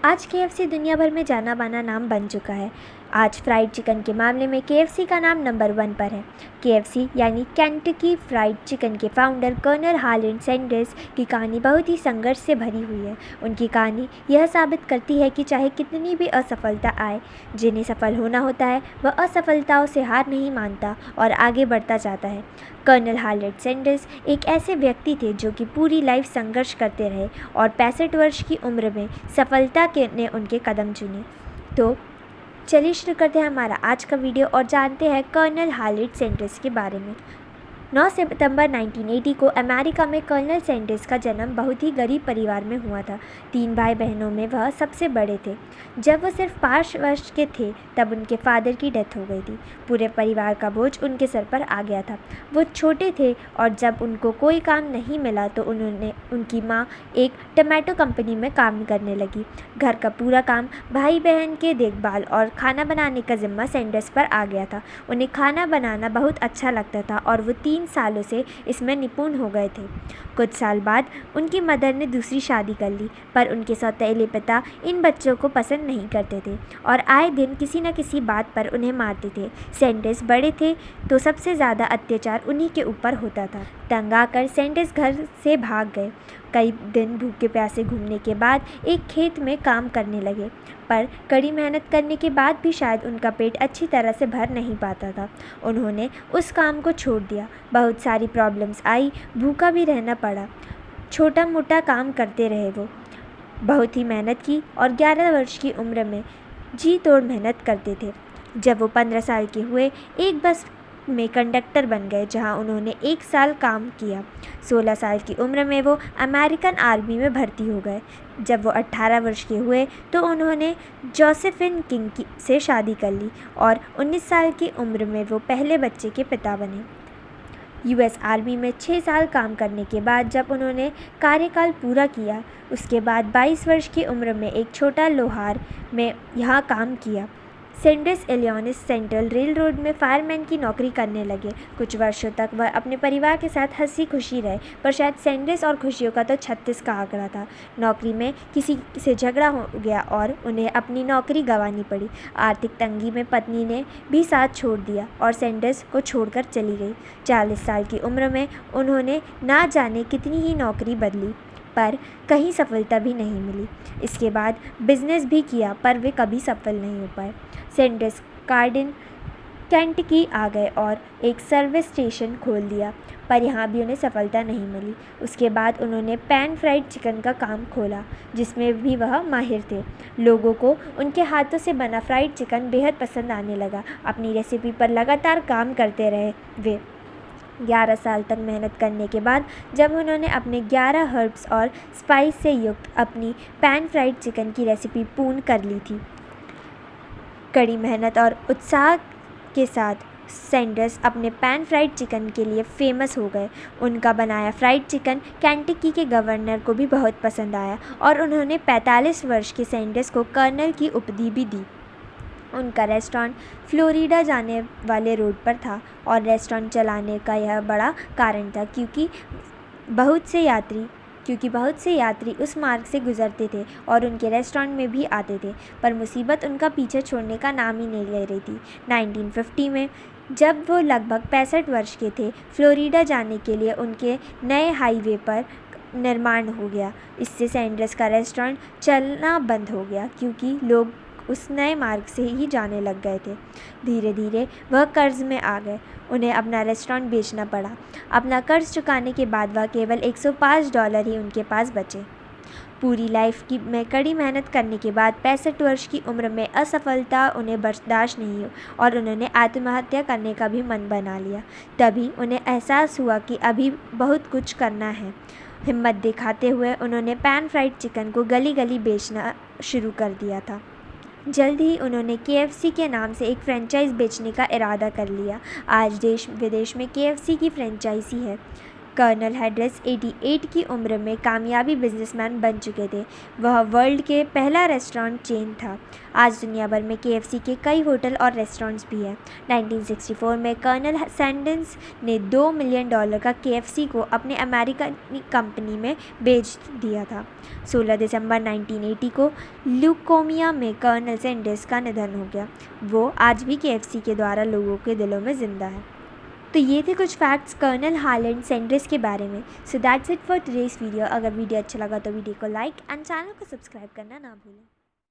आज केएफसी दुनिया भर में जाना माना नाम बन चुका है। आज फ्राइड चिकन के मामले में केएफसी का नाम नंबर 1 पर है। केएफसी यानी केंटकी फ्राइड चिकन के फाउंडर कर्नल हार्लैंड सैंडर्स की कहानी बहुत ही संघर्ष से भरी हुई है। उनकी कहानी यह साबित करती है कि चाहे कितनी भी असफलता आए, जिन्हें सफल होना होता है वह असफलताओं से हार नहीं मानता और आगे बढ़ता जाता है। कर्नल हार्लैंड सैंडर्स एक ऐसे व्यक्ति थे जो कि पूरी लाइफ संघर्ष करते रहे और 65 वर्ष की उम्र में सफलता ने उनके कदम चुने। तो चलिए शुरू करते हैं हमारा आज का वीडियो और जानते हैं कर्नल हार्लैंड सैंडर्स के बारे में। 9 सितंबर 1980 को अमेरिका में कर्नल सैंडर्स का जन्म बहुत ही गरीब परिवार में हुआ था। 3 भाई बहनों में वह सबसे बड़े थे। जब वह सिर्फ 5 वर्ष के थे तब उनके फादर की डेथ हो गई थी। पूरे परिवार का बोझ उनके सर पर आ गया था। वो छोटे थे और जब उनको कोई काम नहीं मिला तो उनकी माँ एक टमाटो कंपनी में काम करने लगी। घर का पूरा काम, भाई बहन के देखभाल और खाना बनाने का जिम्मा सैंडर्स पर आ गया था। उन्हें खाना बनाना बहुत अच्छा लगता था और वो 3 सालों से इसमें निपुण हो गए थे। कुछ साल बाद उनकी मदर ने दूसरी शादी कर ली, पर उनके सौतेले पिता इन बच्चों को पसंद नहीं करते थे और आए दिन किसी न किसी बात पर उन्हें मारते थे। सैंडर्स बड़े थे तो सबसे ज़्यादा अत्याचार उन्हीं के ऊपर होता था। तंग आकर सैंडर्स घर से भाग गए। कई दिन भूखे प्यासे घूमने के बाद एक खेत में काम करने लगे, पर कड़ी मेहनत करने के बाद भी शायद उनका पेट अच्छी तरह से भर नहीं पाता था। उन्होंने उस काम को छोड़ दिया। बहुत सारी प्रॉब्लम्स आई, भूखा भी रहना पड़ा। छोटा मोटा काम करते रहे। वो बहुत ही मेहनत की और 11 वर्ष की उम्र में जी तोड़ मेहनत करते थे। जब वो 15 साल के हुए, एक बस में कंडक्टर बन गए जहां उन्होंने 1 साल काम किया। 16 साल की उम्र में वो अमेरिकन आर्मी में भर्ती हो गए। जब वो 18 वर्ष के हुए तो उन्होंने जोसेफिन किंग से शादी कर ली और 19 साल की उम्र में वो पहले बच्चे के पिता बने। यूएस आर्मी में 6 साल काम करने के बाद जब उन्होंने कार्यकाल पूरा किया, उसके बाद 22 वर्ष की उम्र में एक छोटा लोहार में यहाँ काम किया। Sanders Illinois central rail road में फायरमैन की नौकरी करने लगे। कुछ वर्षों तक वह अपने परिवार के साथ हंसी खुशी रहे, पर शायद सैंडर्स और खुशियों का तो 36 का आंकड़ा था। नौकरी में किसी से झगड़ा हो गया और उन्हें अपनी नौकरी गंवानी पड़ी। आर्थिक तंगी में पत्नी ने भी साथ छोड़ दिया और सैंडर्स को छोड़कर चली गई। 40 साल की उम्र में उन्होंने ना जाने कितनी ही नौकरी बदली, पर कहीं सफलता भी नहीं मिली। इसके बाद बिजनेस भी किया, पर वे कभी सफल नहीं हो पाए। सैंडर्स कार्डिन केंटकी आ गए और एक सर्विस स्टेशन खोल दिया, पर यहाँ भी उन्हें सफलता नहीं मिली। उसके बाद उन्होंने पैन फ्राइड चिकन का काम खोला, जिसमें भी वह माहिर थे। लोगों को उनके हाथों से बना फ्राइड चिकन बेहद पसंद आने लगा। अपनी रेसिपी पर लगातार काम करते रहे वे। 11 साल तक मेहनत करने के बाद जब उन्होंने अपने 11 हर्ब्स और स्पाइस से युक्त अपनी पैन फ्राइड चिकन की रेसिपी पूर्ण कर ली थी। कड़ी मेहनत और उत्साह के साथ सैंडर्स अपने पैन फ्राइड चिकन के लिए फेमस हो गए। उनका बनाया फ्राइड चिकन केंटकी के गवर्नर को भी बहुत पसंद आया और उन्होंने 45 वर्ष के सैंडर्स को कर्नल की उपाधि भी दी। उनका रेस्टोरेंट फ्लोरिडा जाने वाले रोड पर था और रेस्टोरेंट चलाने का यह बड़ा कारण था क्योंकि बहुत से यात्री उस मार्ग से गुजरते थे और उनके रेस्टोरेंट में भी आते थे, पर मुसीबत उनका पीछे छोड़ने का नाम ही नहीं ले रही थी। 1950 में जब वो लगभग 65 वर्ष के थे, फ्लोरिडा जाने के लिए उनके नए हाईवे पर निर्माण हो गया। इससे सैंडर्स का रेस्टोरेंट चलना बंद हो गया क्योंकि लोग उस नए मार्ग से ही जाने लग गए थे। धीरे धीरे वह कर्ज में आ गए। उन्हें अपना रेस्टोरेंट बेचना पड़ा। अपना कर्ज चुकाने के बाद वह केवल $105 ही उनके पास बचे। पूरी लाइफ में कड़ी मेहनत करने के बाद 65 वर्ष की उम्र में असफलता उन्हें बर्दाश्त नहीं हुई और उन्होंने आत्महत्या करने का भी मन बना लिया। तभी उन्हें एहसास हुआ कि अभी बहुत कुछ करना है। हिम्मत दिखाते हुए उन्होंने पैन फ्राइड चिकन को गली गली बेचना शुरू कर दिया था। जल्द ही उन्होंने केएफसी के नाम से एक फ्रेंचाइज बेचने का इरादा कर लिया। आज देश विदेश में केएफसी की फ्रेंचाइजी है। कर्नल हैरिस 88 की उम्र में कामयाबी बिजनेसमैन बन चुके थे। वह वर्ल्ड के पहला रेस्टोरेंट चेन था। आज दुनिया भर में KFC के कई होटल और रेस्टोरेंट्स भी हैं। 1964 में कर्नल सैंडर्स ने $2 मिलियन का KFC को अपने अमेरिकन कंपनी में बेच दिया था। 16 दिसंबर 1980 को ल्यूकोमिया में कर्नल सैंडर्स का निधन हो गया। वो आज भी KFC के द्वारा लोगों के दिलों में ज़िंदा है। तो ये थे कुछ फैक्ट्स कर्नल हार्लैंड सैंडर्स के बारे में। So that's it for today's video. अगर वीडियो अच्छा लगा तो वीडियो को लाइक एंड चैनल को सब्सक्राइब करना ना भूलें।